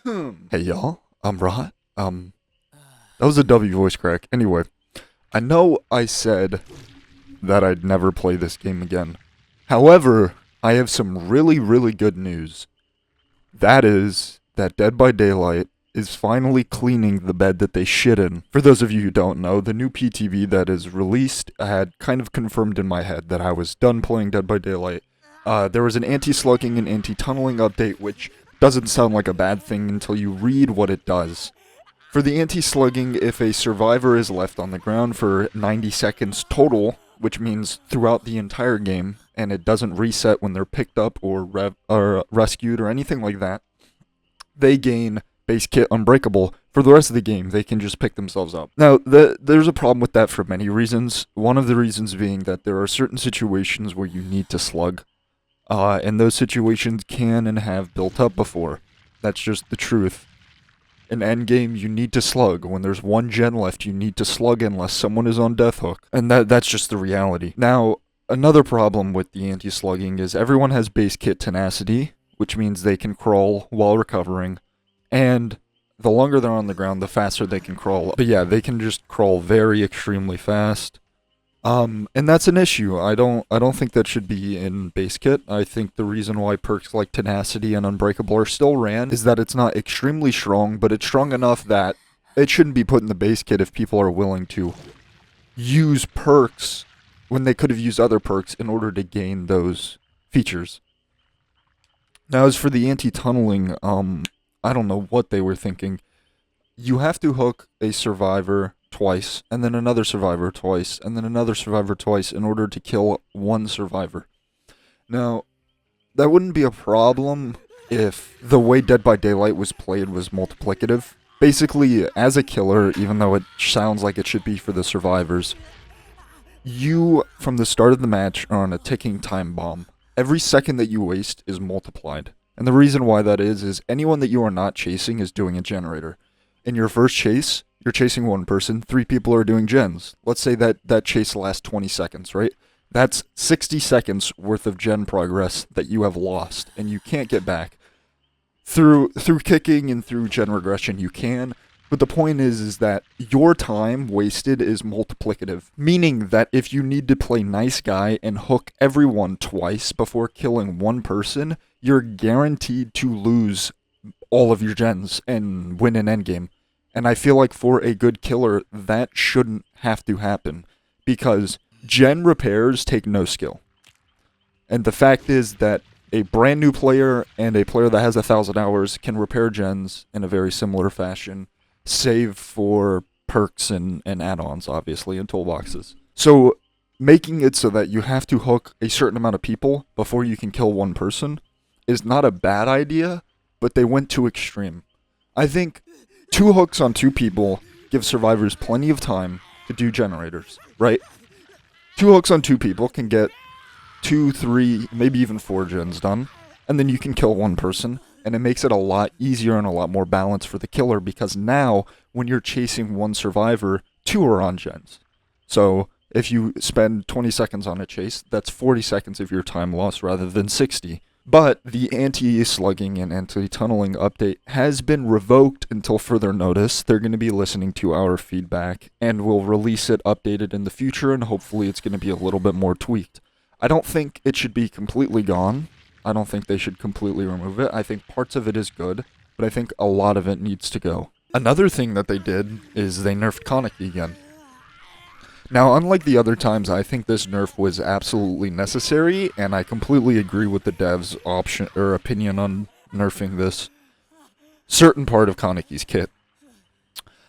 Hey y'all, I'm Rod. That was a W voice crack. Anyway, I know I said that I'd never play this game again. However, I have some really, really good news. That is that Dead by Daylight is finally cleaning the bed that they shit in. For those of you who don't know, the new PTV that is released had kind of confirmed in my head that I was done playing Dead by Daylight. There was an anti-slugging and anti-tunneling update, which doesn't sound like a bad thing until you read what it does. For the anti-slugging, if a survivor is left on the ground for 90 seconds total, which means throughout the entire game, and it doesn't reset when they're picked up or rescued or anything like that, they gain base kit unbreakable. For the rest of the game, they can just pick themselves up. Now, there's a problem with that for many reasons. One of the reasons being that there are certain situations where you need to slug. And those situations can and have built up before. That's just the truth. In endgame, you need to slug. When there's one gen left, you need to slug unless someone is on death hook. And that's just the reality. Now, another problem with the anti-slugging is everyone has base kit tenacity, which means they can crawl while recovering. And the longer they're on the ground, the faster they can crawl. But yeah, they can just crawl very extremely fast. And that's an issue. I don't think that should be in base kit. I think the reason why perks like Tenacity and Unbreakable are still ran is that it's not extremely strong, but it's strong enough that it shouldn't be put in the base kit if people are willing to use perks when they could have used other perks in order to gain those features. Now, as for the anti-tunneling, I don't know what they were thinking. You have to hook a survivor twice, and then another survivor twice, and then another survivor twice in order to kill one survivor. Now, that wouldn't be a problem if the way Dead by Daylight was played was multiplicative. Basically, as a killer, even though it sounds like it should be for the survivors, you, from the start of the match, are on a ticking time bomb. Every second that you waste is multiplied. And the reason why that is anyone that you are not chasing is doing a generator. In your first chase, you're chasing one person, 3 people are doing gens. Let's say that chase lasts 20 seconds, right? That's 60 seconds worth of gen progress that you have lost, and you can't get back. Through kicking and through gen regression, you can, but the point is that your time wasted is multiplicative, meaning that if you need to play nice guy and hook everyone twice before killing one person, you're guaranteed to lose all of your gens and win an endgame. And I feel like for a good killer, that shouldn't have to happen, because gen repairs take no skill. And the fact is that a brand new player and a player that has 1,000 hours can repair gens in a very similar fashion, save for perks and add-ons, obviously, and toolboxes. So making it so that you have to hook a certain amount of people before you can kill one person is not a bad idea, but they went too extreme. I think 2 hooks on 2 people give survivors plenty of time to do generators, right? 2 hooks on 2 people can get 2, 3, maybe even 4 gens done, and then you can kill one person, and it makes it a lot easier and a lot more balanced for the killer, because now, when you're chasing one survivor, 2 are on gens. So, if you spend 20 seconds on a chase, that's 40 seconds of your time lost rather than 60. But the anti-slugging and anti-tunneling update has been revoked until further notice. They're going to be listening to our feedback, and we'll release it updated in the future, and hopefully it's going to be a little bit more tweaked. I don't think it should be completely gone. I don't think they should completely remove it. I think parts of it is good, but I think a lot of it needs to go. Another thing that they did is they nerfed Kaneki again. Now, unlike the other times, I think this nerf was absolutely necessary, and I completely agree with the devs' option or opinion on nerfing this certain part of Kaneki's kit.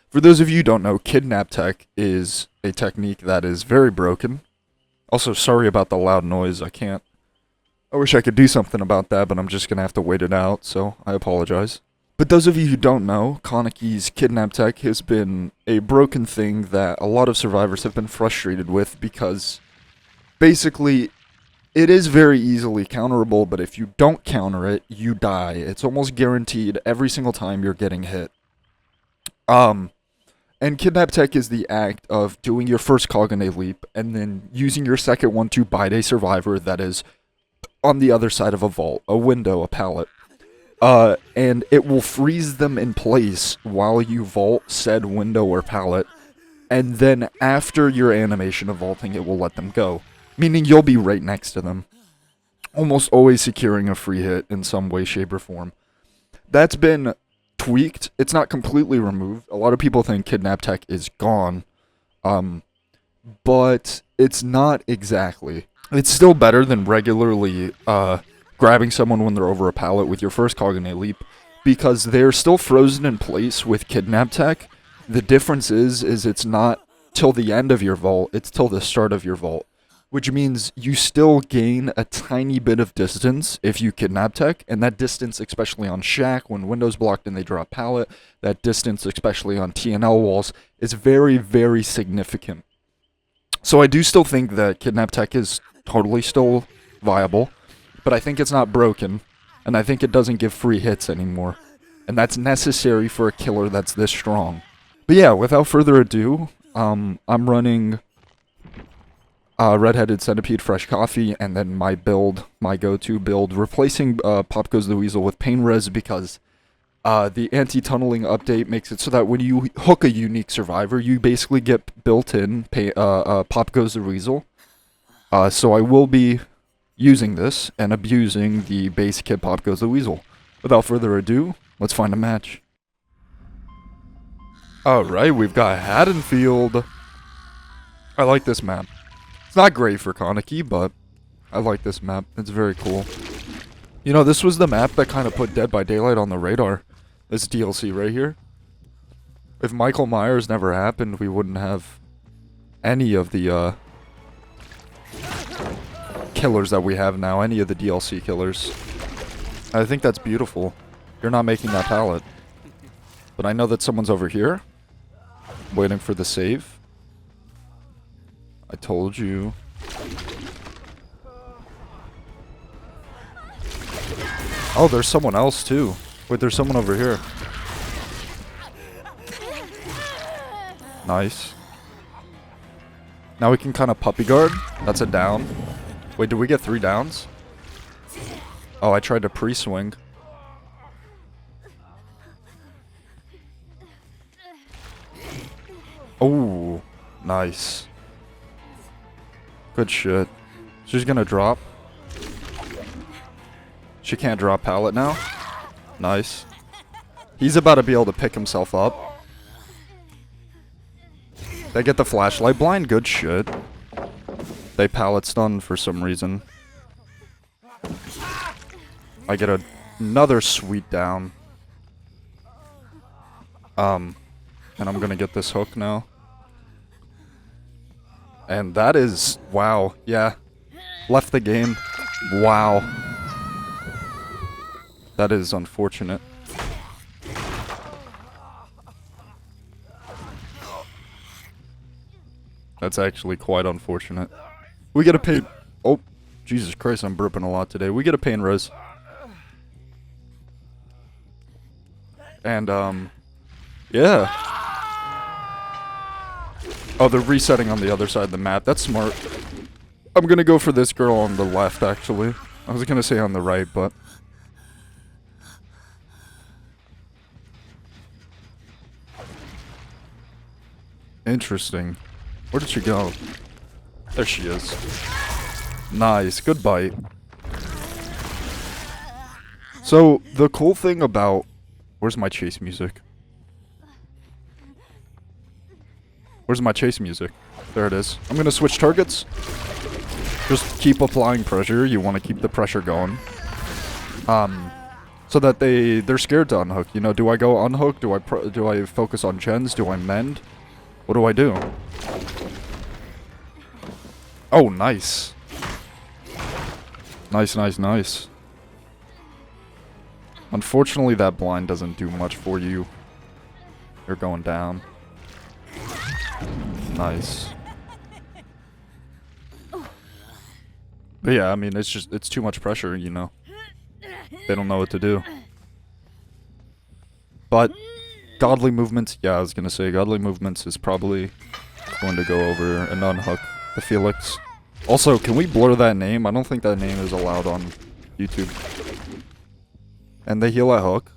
For those of you who don't know, kidnap tech is a technique that is very broken. Also, sorry about the loud noise. I wish I could do something about that, but I'm just gonna have to wait it out, so I apologize. But those of you who don't know, Kaneki's kidnap tech has been a broken thing that a lot of survivors have been frustrated with, because basically it is very easily counterable, but if you don't counter it, you die. It's almost guaranteed every single time you're getting hit. And kidnap tech is the act of doing your first Kagane leap and then using your second one to bite a survivor that is on the other side of a vault, a window, a pallet. and it will freeze them in place while you vault said window or pallet, and then after your animation of vaulting, it will let them go. Meaning you'll be right next to them, almost always securing a free hit in some way, shape, or form. That's been tweaked. It's not completely removed. A lot of people think kidnap tech is gone, but it's not exactly. It's still better than regularly grabbing someone when they're over a pallet with your first cognate leap, because they're still frozen in place with kidnap tech. The difference is it's not till the end of your vault, it's till the start of your vault, which means you still gain a tiny bit of distance if you kidnap tech, and that distance, especially on Shack, when window's blocked and they drop pallet, that distance, especially on TNL walls, is very, very significant. So I do still think that kidnap tech is totally still viable, but I think it's not broken, and I think it doesn't give free hits anymore, and that's necessary for a killer that's this strong. But yeah, without further ado, I'm running Red-Headed Centipede Fresh Coffee, and then my build, my go-to build, replacing Pop Goes the Weasel with Pain Res, because the anti-tunneling update makes it so that when you hook a unique survivor, you basically get built-in Pop Goes the Weasel. So I will be using this and abusing the base kit Pop Goes the Weasel. Without further ado, let's find a match. Alright, we've got Haddonfield. I like this map. It's not great for Kaneki, but I like this map. It's very cool. You know, this was the map that kind of put Dead by Daylight on the radar. This DLC right here. If Michael Myers never happened, we wouldn't have any of the killers that we have now. Any of the DLC killers. I think that's beautiful. You're not making that pallet. But I know that someone's over here. Waiting for the save. I told you. Oh, there's someone else too. Wait, there's someone over here. Nice. Now we can kind of puppy guard. That's a down. Wait, did we get 3 downs? Oh, I tried to pre-swing. Oh, nice. Good shit. She's gonna drop. She can't drop pallet now. Nice. He's about to be able to pick himself up. They get the flashlight blind. Good shit. They pallet stun for some reason. I get another sweet down. And I'm gonna get this hook now. And that is... wow. Yeah. Left the game. Wow. That is unfortunate. That's actually quite unfortunate. We get a pain... oh, Jesus Christ, I'm burping a lot today. We get a pain res. And, yeah. Oh, they're resetting on the other side of the map. That's smart. I'm gonna go for this girl on the left, actually. I was gonna say on the right, but... interesting. Where did she go? There she is. Nice. Good bite. So, the cool thing about... where's my chase music? Where's my chase music? There it is. I'm gonna switch targets. Just keep applying pressure. You want to keep the pressure going. So that they're scared to unhook. You know, do I go unhook? Do I focus on gens? Do I mend? What do I do? Oh, nice. Nice, nice, nice. Unfortunately, that blind doesn't do much for you. You're going down. Nice. But yeah, I mean, it's too much pressure, you know. They don't know what to do. But godly movements, yeah, I was gonna say godly movements is probably going to go over and unhook the Felix. Also, can we blur that name? I don't think that name is allowed on YouTube. And they heal at hook.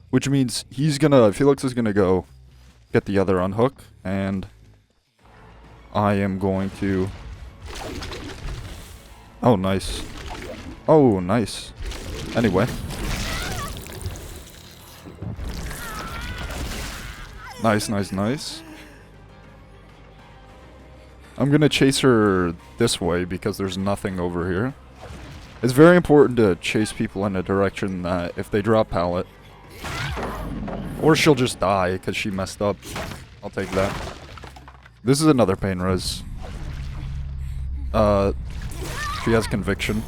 Which means Felix is gonna go get the other unhook. And I am going to... Oh, nice. Oh, nice. Anyway. Nice, nice, nice. I'm gonna chase her this way because there's nothing over here. It's very important to chase people in a direction that if they drop pallet, or she'll just die because she messed up. I'll take that. This is another pain res. She has conviction.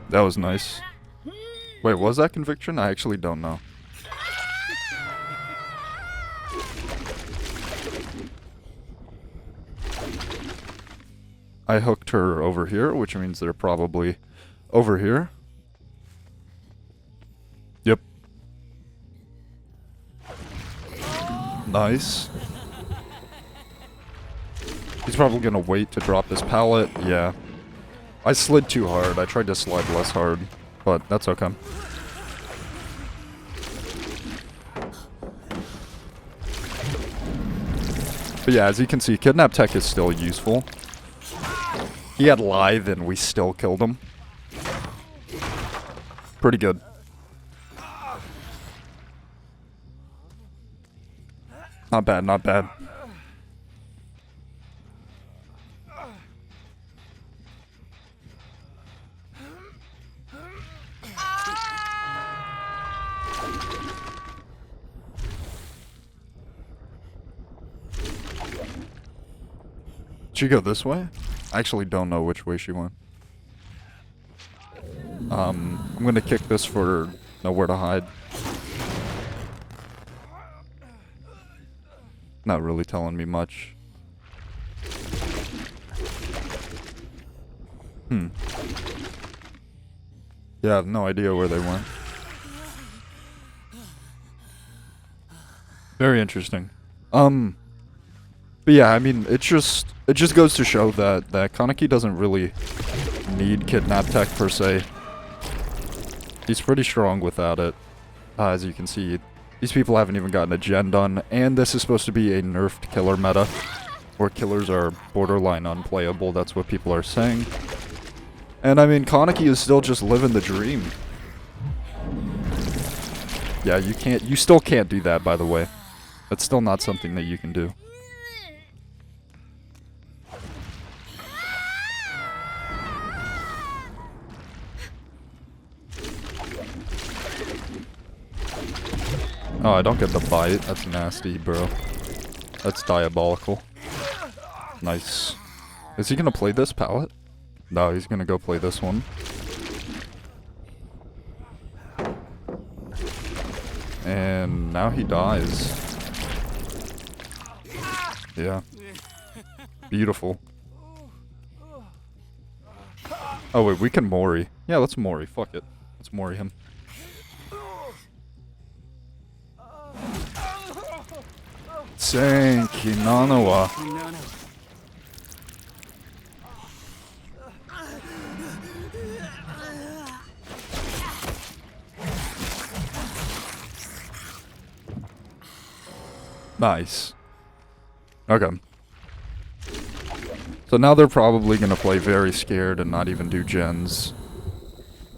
That was nice. Wait, was that conviction? I actually don't know. I hooked her over here, which means they're probably over here. Yep. Nice. He's probably gonna wait to drop this pallet. Yeah. I slid too hard. I tried to slide less hard, but that's okay. But yeah, as you can see, Kidnap Tech is still useful. He had Lithe and we still killed him. Pretty good. Not bad, not bad. Did she go this way? I actually don't know which way she went. I'm gonna kick this for nowhere to hide. Not really telling me much. Yeah, I have no idea where they went. Very interesting. But yeah, I mean, it just goes to show that Kaneki doesn't really need Kidnap Tech per se. He's pretty strong without it. As you can see, these people haven't even gotten a gen done, and this is supposed to be a nerfed killer meta, where killers are borderline unplayable. That's what people are saying. And I mean, Kaneki is still just living the dream. Yeah, you still can't do that, by the way. That's still not something that you can do. Oh, I don't get the bite. That's nasty, bro. That's diabolical. Nice. Is he gonna play this pallet? No, he's gonna go play this one. And now he dies. Yeah. Beautiful. Oh wait, we can Mori. Yeah, let's Mori. Fuck it. Let's Mori him. Senki Nanawa. Nice. Okay. So now they're probably gonna play very scared and not even do gens.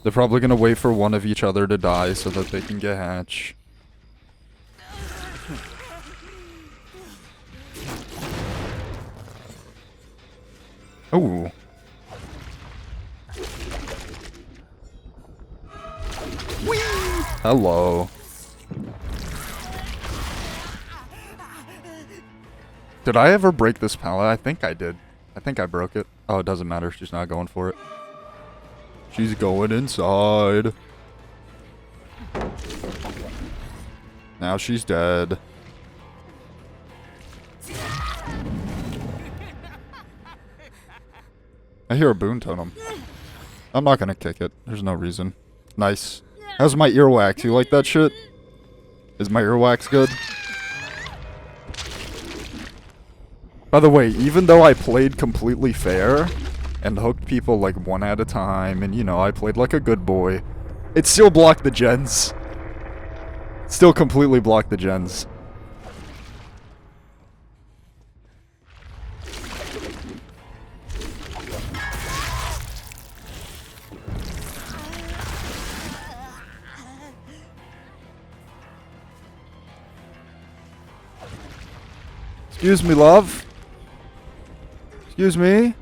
They're probably gonna wait for one of each other to die so that they can get hatch. Ooh. Whee! Hello. Did I ever break this pallet? I think I did. I think I broke it. Oh, it doesn't matter. She's not going for it. She's going inside. Now she's dead. I hear a boon totem. I'm not gonna kick it. There's no reason. Nice. How's my earwax? You like that shit? Is my earwax good? By the way, even though I played completely fair and hooked people like one at a time, and you know, I played like a good boy, it still blocked the gens. Still completely blocked the gens. Excuse me, love. Excuse me.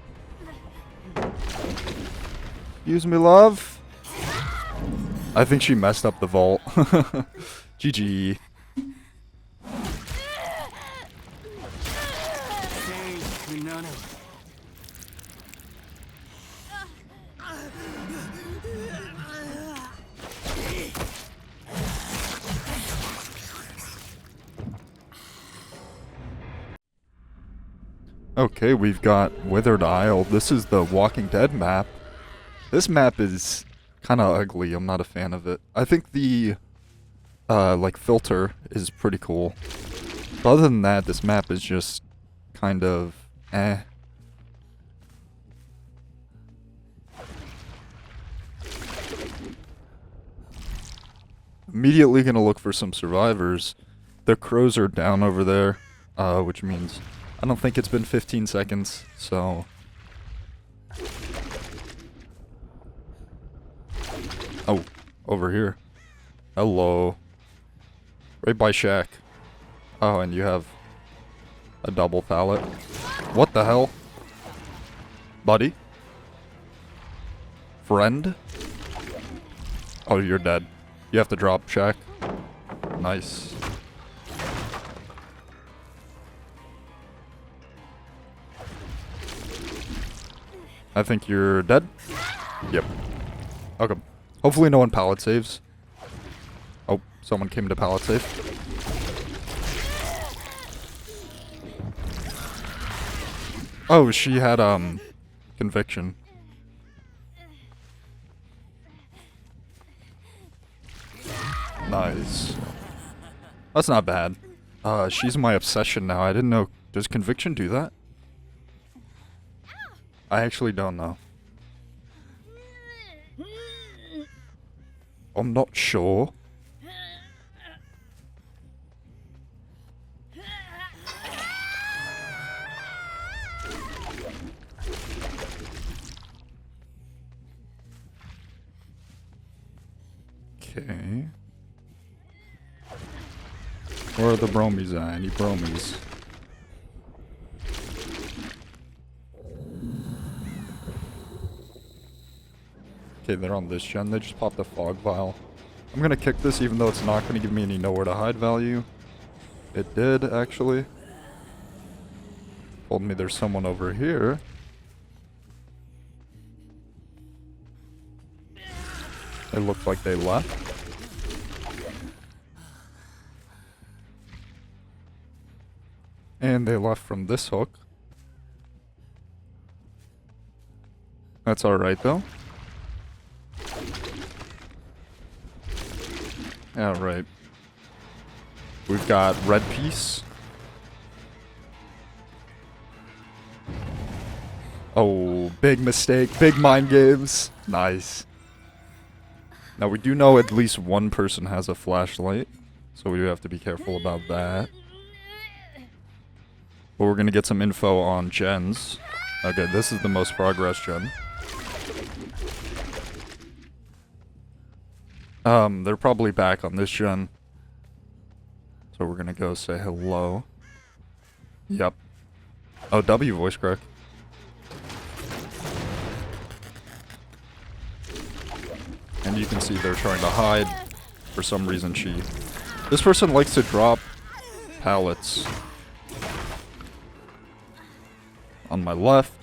Excuse me, love. I think she messed up the vault. GG. Okay, we've got Withered Isle. This is the Walking Dead map. This map is kind of ugly. I'm not a fan of it. I think the, like, filter is pretty cool. But other than that, this map is just kind of eh. Immediately gonna look for some survivors. The crows are down over there, which means I don't think it's been 15 seconds, so... Oh, over here. Hello. Right by Shack. Oh, and you have a double pallet. What the hell? Buddy? Friend? Oh, you're dead. You have to drop Shack. Nice. I think you're dead? Yep. Okay. Hopefully no one pallet saves. Oh, someone came to pallet save. Oh, she had, conviction. Nice. That's not bad. She's my obsession now. I didn't know. Does conviction do that? I actually don't know. I'm not sure. Okay. Where are the bromies at? Any bromies? Okay, they're on this gen. They just popped a fog vial. I'm gonna kick this even though it's not gonna give me any nowhere to hide value. It did, actually. Told me there's someone over here. It looked like they left. And they left from this hook. That's alright though. Alright. We've got red piece. Oh, big mistake. Big mind games. Nice. Now we do know at least one person has a flashlight, so we do have to be careful about that. But we're gonna get some info on gens. Okay, this is the most progress gen. They're probably back on this gen. So we're gonna go say hello. Yep. Oh, W voice crack. And you can see they're trying to hide. For some reason this person likes to drop pallets. On my left.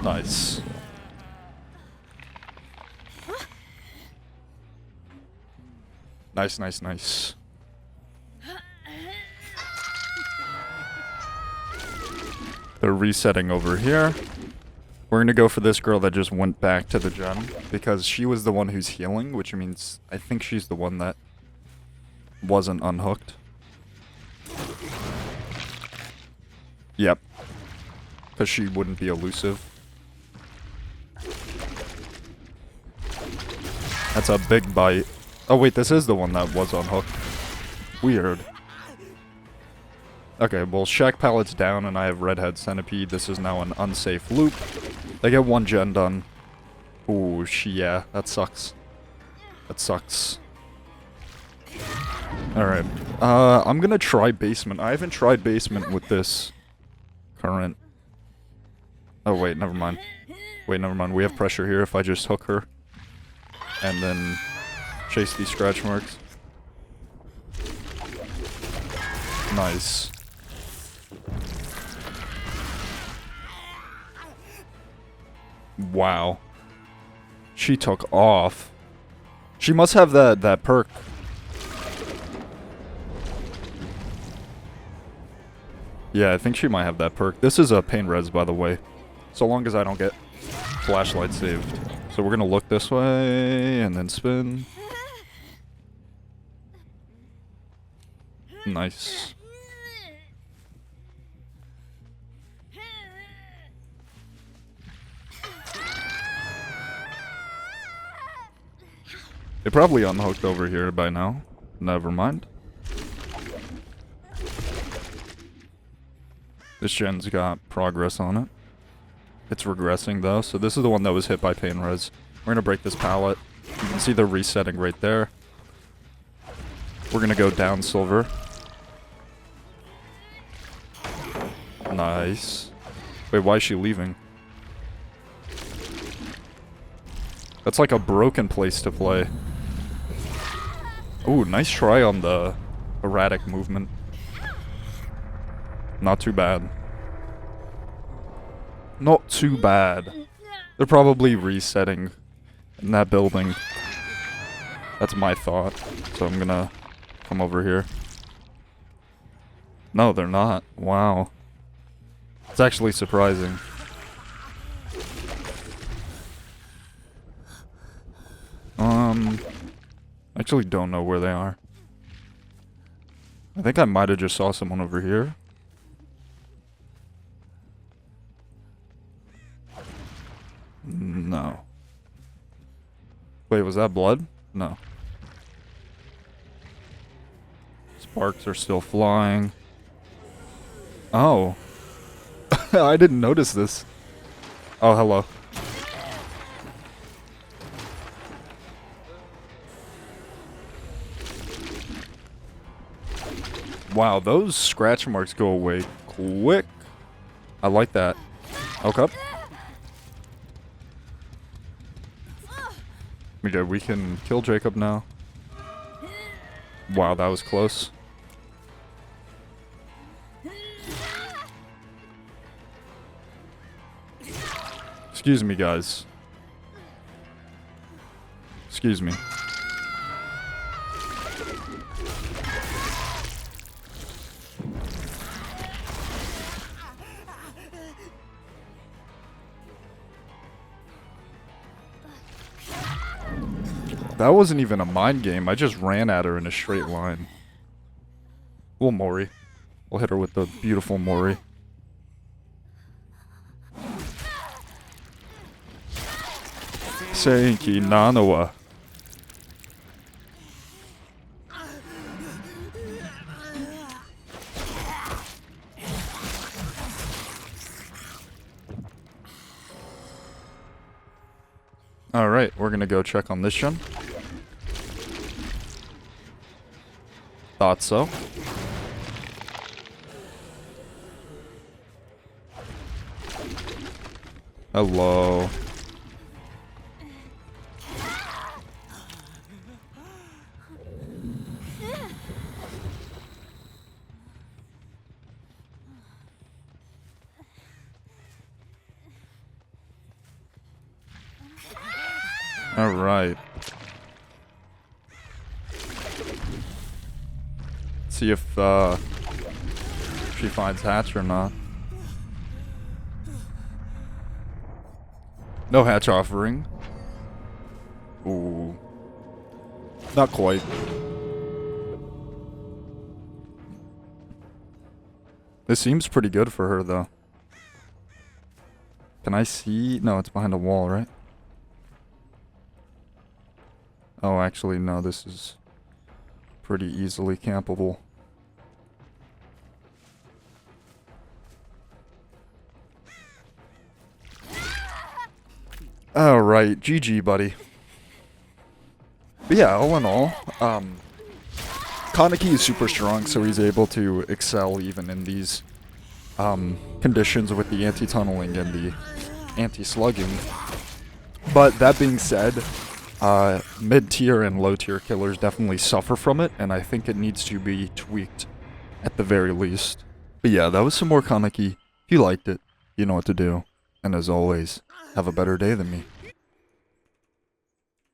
Nice. Nice, nice, nice. They're resetting over here. We're gonna go for this girl that just went back to the gen, because she was the one who's healing, which means I think she's the one that wasn't unhooked. Yep. Because she wouldn't be elusive. That's a big bite. Oh wait, this is the one that was on hook. Weird. Okay, well, Shack Pallet's down and I have Redhead Centipede. This is now an unsafe loop. They get 1 gen done. Ooh, yeah, that sucks. That sucks. Alright. I'm gonna try basement. I haven't tried basement with this current. Oh, wait, never mind. Wait, never mind. We have pressure here if I just hook her. And then chase these scratch marks. Nice. Wow. She took off. She must have that perk. Yeah, I think she might have that perk. This is a pain res, by the way. So long as I don't get flashlight saved. So we're gonna look this way and then spin. Nice. They probably unhooked over here by now. Never mind. This gen's got progress on it. It's regressing though, so this is the one that was hit by pain res. We're gonna break this pallet. You can see the resetting right there. We're gonna go down silver. Nice. Wait, why is she leaving? That's like a broken place to play. Ooh, nice try on the erratic movement. Not too bad. Not too bad. They're probably resetting in that building. That's my thought. So I'm gonna come over here. No, they're not. Wow. It's actually surprising. I actually don't know where they are. I think I might have just saw someone over here. No. Wait, was that blood? No. Sparks are still flying. Oh. I didn't notice this. Oh, hello. Wow, those scratch marks go away quick. I like that. Okay. We can kill Jacob now. Wow, that was close. Excuse me, guys. Excuse me. That wasn't even a mind game. I just ran at her in a straight line. We'll Mori. We'll hit her with the beautiful Mori. Senki Nanawa. Alright, we're gonna go check on this gen. Thought so. Hello. All right. See if she finds hatch or not. No hatch offering. Ooh. Not quite. This seems pretty good for her, though. Can I see? No, it's behind a wall, right? Oh, actually, no, this is pretty easily campable. Alright, GG, buddy. But yeah, all in all, Kaneki is super strong, so he's able to excel even in these conditions with the anti-tunneling and the anti-slugging. But that being said, mid-tier and low-tier killers definitely suffer from it, and I think it needs to be tweaked at the very least. But yeah, that was some more Kaneki. If you liked it, you know what to do. And as always, have a better day than me.